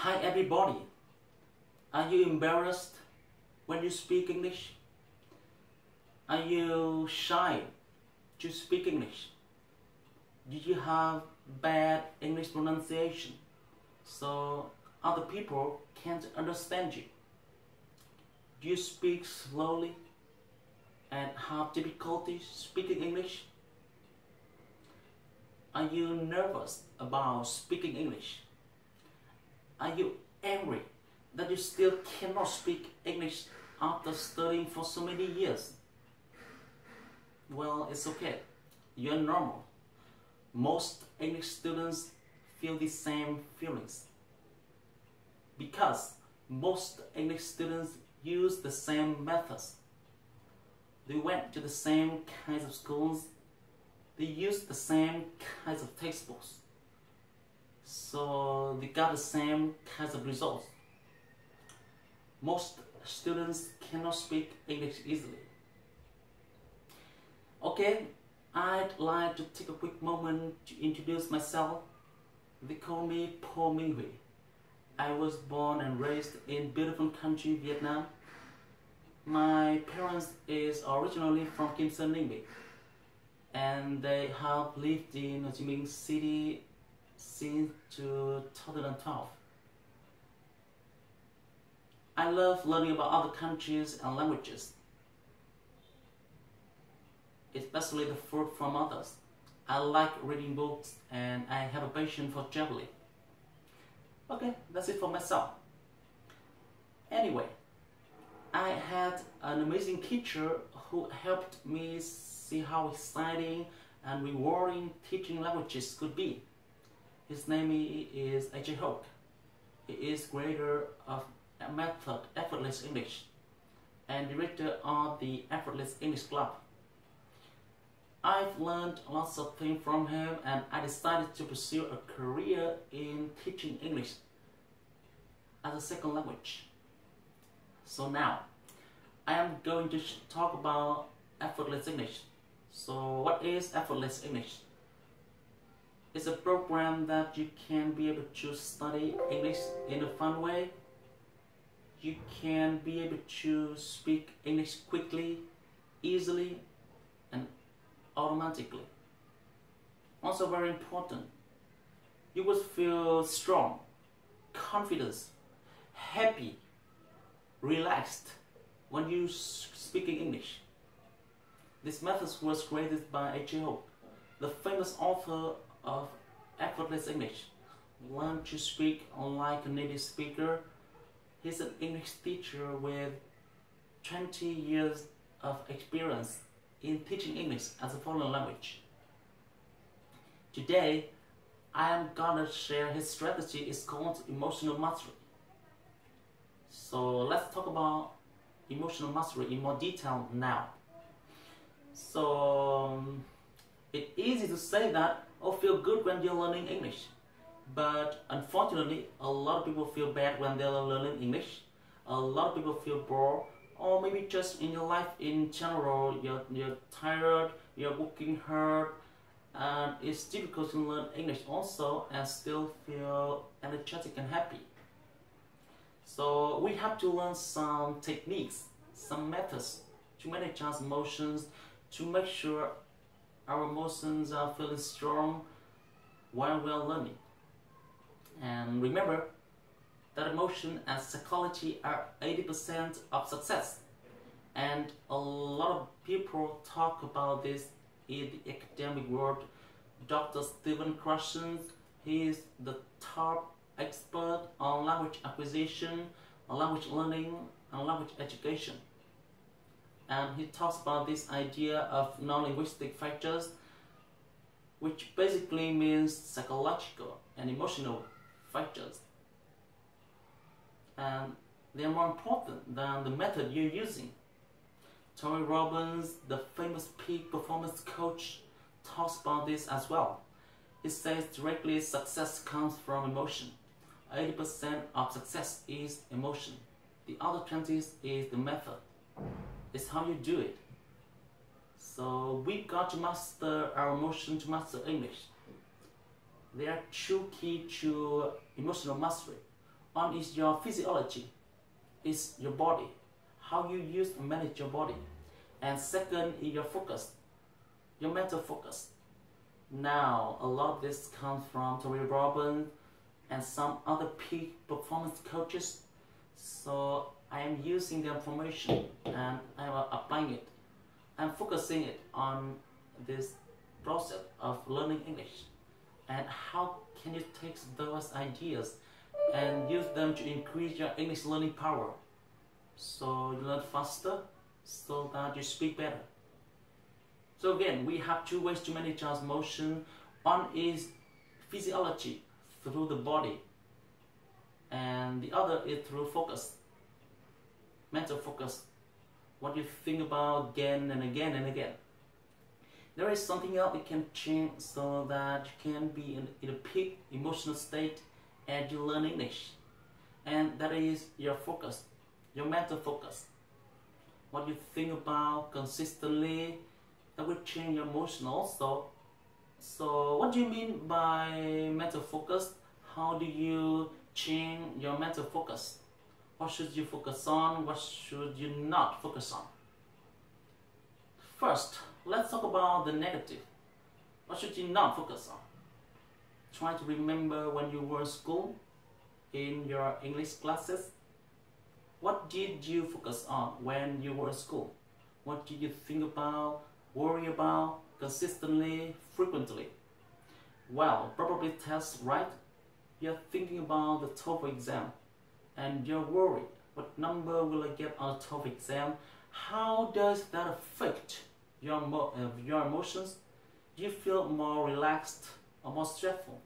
Hi everybody. Are you embarrassed when you speak English? Are you shy to speak English? Do you have bad English pronunciation so other people can't understand you? Do you speak slowly and have difficulty speaking English? Are you nervous about speaking English? Are you angry that you still cannot speak English after studying for so many years? Well, it's okay. You're normal. Most English students feel the same feelings because most English students use the same methods. They went to the same kinds of schools. They used the same kinds of textbooks. So they got the same kinds of results. Most students cannot speak English easily. Okay, I'd like to take a quick moment to introduce myself. They call me Paul Minh Huy. I was born and raised in beautiful country Vietnam. My parents is originally from Kim Sơn Ninh Bình, and they have lived in Ho Chi Minh City since 2012. I love learning about other countries and languages, especially the food from others. I like reading books and I have a passion for traveling. Okay, that's it for myself. Anyway, I had an amazing teacher who helped me see how exciting and rewarding teaching languages could be. His name is AJ Hoke. He is creator of a method Effortless English and director of the Effortless English Club. I've learned lots of things from him and I decided to pursue a career in teaching English as a second language. So now, I am going to talk about Effortless English. So what is Effortless English? It's a program that you can be able to study English in a fun way. You can be able to speak English quickly, easily, and automatically. Also very important, you will feel strong, confident, happy, relaxed when you speaking English. This method was created by AJ Hoke, the famous author of Effortless English. Learn to speak unlike a native speaker. He's an English teacher with 20 years of experience in teaching English as a foreign language. Today, I am gonna share his strategy. It's called emotional mastery. So let's talk about emotional mastery in more detail now. So it's easy to say that, oh, feel good when you're learning English. But unfortunately, a lot of people feel bad when they're learning English. A lot of people feel bored, or maybe just in your life in general, you're tired, you're working hard, and it's difficult to learn English also and still feel energetic and happy. So we have to learn some techniques, some methods to manage our emotions, to make sure our emotions are feeling strong while we are learning. And remember that emotion and psychology are 80% of success. And a lot of people talk about this in the academic world. Dr. Stephen Krashen, he is the top expert on language acquisition, on language learning, and language education. And he talks about this idea of non-linguistic factors, which basically means psychological and emotional factors. And they are more important than the method you're using. Tony Robbins, the famous peak performance coach, talks about this as well. He says directly success comes from emotion. 80% of success is emotion. The other 20% is the method. It's how you do it. So we've got to master our emotion to master English. There are two keys to emotional mastery. on is your physiology, is your body, how you use and manage your body. And second is your focus, your mental focus. Now, a lot of this comes from Tony Robbins and some other peak performance coaches. So I am using the information and I am applying it. I'm focusing it on this process of learning English. And how can you take those ideas and use them to increase your English learning power? So you learn faster, so that you speak better. So again, we have two ways to manage our motion. One is physiology, through the body, and the other is through focus, mental focus, what you think about again and again and again. There is something else you can change so that you can be in a peak emotional state as you learn English, and that is your focus, your mental focus. What you think about consistently, that will change your emotion also. So what do you mean by mental focus? How do you change your mental focus? What should you focus on? What should you not focus on? First, let's talk about the negative. What should you not focus on? Try to remember when you were in school, in your English classes. What did you focus on when you were in school? What did you think about, worry about, consistently, frequently? Well, probably test, right? You're thinking about the TOEFL exam and you're worried. What number will I get on the TOEFL exam? How does that affect your emotions? Do you feel more relaxed or more stressful?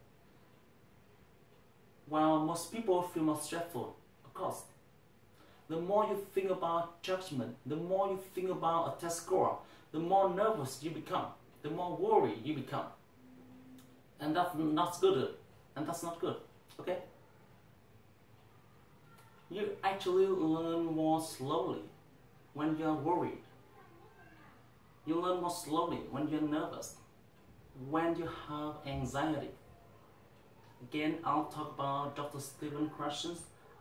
Well, most people feel more stressful, of course. The more you think about judgment, the more you think about a test score, the more nervous you become, the more worried you become. And that's not good. And that's not good, okay? You actually learn more slowly when you're worried. You learn more slowly when you're nervous, when you have anxiety. Again, I'll talk about Dr. Stephen Krashen,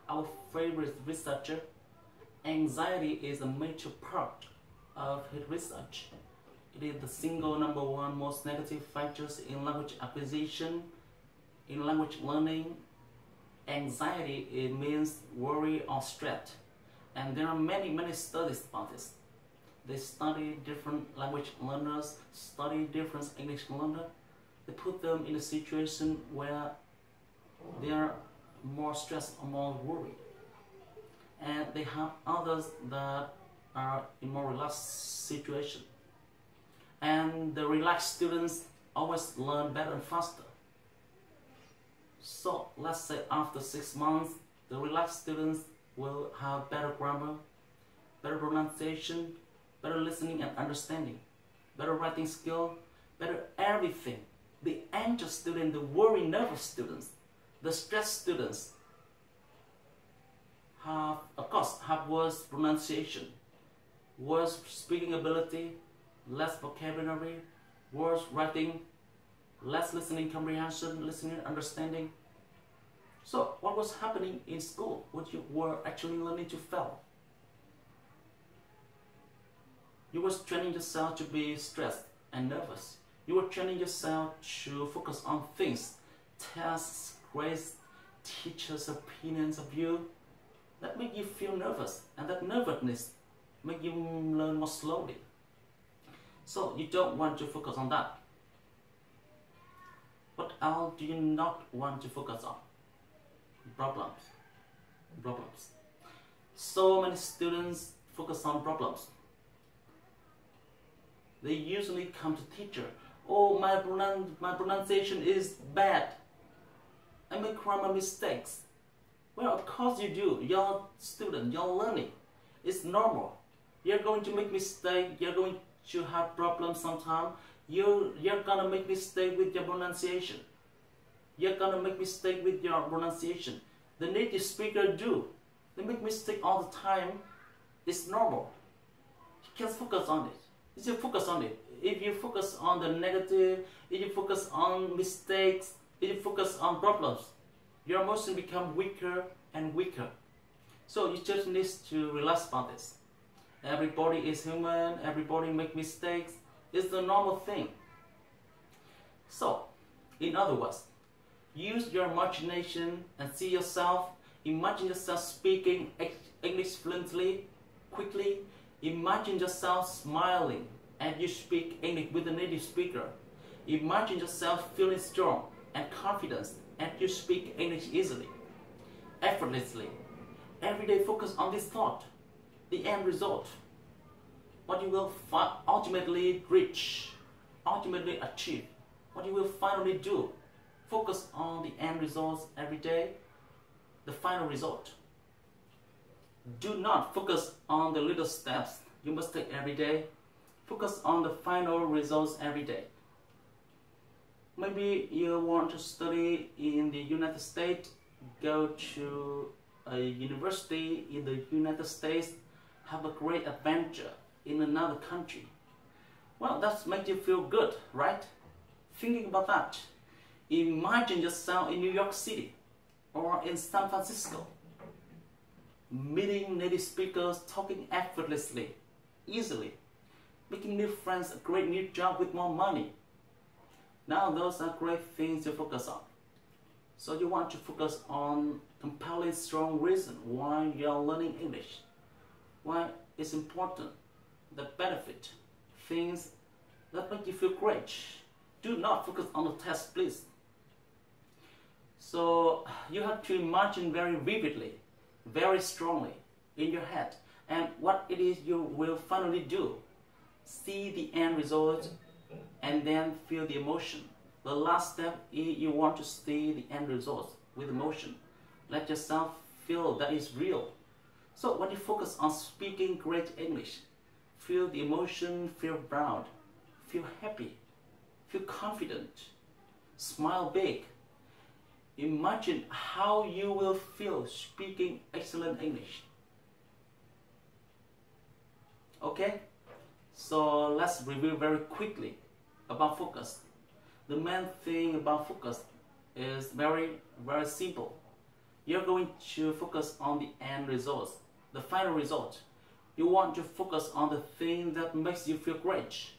our favorite researcher. Anxiety is a major part of his research. It is the single number one most negative factors in language acquisition, in language learning. Anxiety, it means worry or stress. And there are many studies about this. They study different language learners, study different English learners. They put them in a situation where they are more stressed or more worried. And they have others that are in more relaxed situation. And the relaxed students always learn better and faster. So let's say after 6 months, the relaxed students will have better grammar, better pronunciation, better listening and understanding, better writing skill, better everything. The anxious students, the worried, nervous students, the stressed students have, of course, have worse pronunciation, worse speaking ability, less vocabulary, worse writing, less listening comprehension, listening understanding. So what was happening in school? What you were actually learning to fail. You were training yourself to be stressed and nervous. You were training yourself to focus on things, tests, grades, teachers' opinions of you, that make you feel nervous, and that nervousness make you learn more slowly. So you don't want to focus on that. What else do you not want to focus on? Problems. Problems. So many students focus on problems. They usually come to teacher. Oh, my pronunciation is bad. I make grammar mistakes. Well, of course you do. You're a student, you're learning. It's normal. You're going to make mistakes. You're going to have problems sometimes. You're gonna make mistake with your pronunciation. You're gonna make mistake with your pronunciation. The native speaker do. They make mistake all the time. It's normal. You can focus on it. You should focus on it. If you focus on the negative, if you focus on mistakes, if you focus on problems, your emotion become weaker and weaker. So you just need to relax about this. Everybody is human, everybody make mistakes. It's the normal thing. So, in other words, use your imagination and see yourself. Imagine yourself speaking English fluently, quickly. Imagine yourself smiling and you speak English with a native speaker. Imagine yourself feeling strong and confident and you speak English easily, effortlessly. Every day focus on this thought, the end result, what you will ultimately reach, ultimately achieve, what you will finally do. Focus on the end results every day, the final result. Do not focus on the little steps you must take every day. Focus on the final results every day. Maybe you want to study in the United States, go to a university in the United States, have a great adventure in another country. Well, that makes you feel good, right? Thinking about that, imagine yourself in New York City or in San Francisco, meeting native speakers, talking effortlessly, easily, making new friends, a great new job with more money. Now those are great things to focus on. So you want to focus on compelling strong reason why you are learning English, why it's important, the benefit, things that make you feel great. Do not focus on the test, please. So you have to imagine very vividly, very strongly in your head, and what it is you will finally do. See the end result and then feel the emotion. The last step is you want to see the end result with emotion. Let yourself feel that is real. So when you focus on speaking great English, feel the emotion, feel proud, feel happy, feel confident, smile big. Imagine how you will feel speaking excellent English. Okay? So let's review very quickly about focus. The main thing about focus is very simple. You're going to focus on the end results, the final result. You want to focus on the thing that makes you feel great,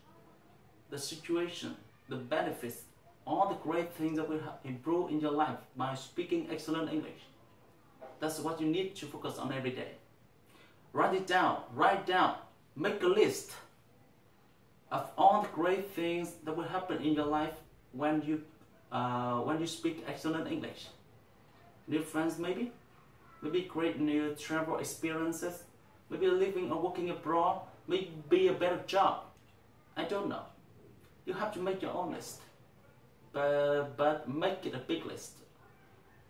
the situation, the benefits, all the great things that will improve in your life by speaking excellent English. That's what you need to focus on every day. Write down, make a list of all the great things that will happen in your life when you speak excellent English. New friends maybe great new travel experiences, maybe living or working abroad, maybe a better job. I don't know. You have to make your own list, but make it a big list.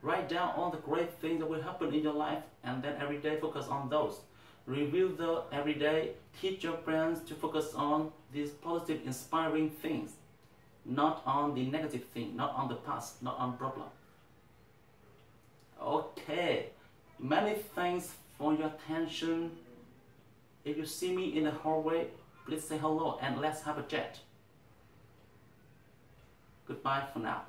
Write down all the great things that will happen in your life and then every day focus on those. Review them every day. Teach your friends to focus on these positive, inspiring things, not on the negative thing, not on the past, not on problem. Okay, many thanks for your attention. If you see me in the hallway, please say hello and let's have a chat. Goodbye for now.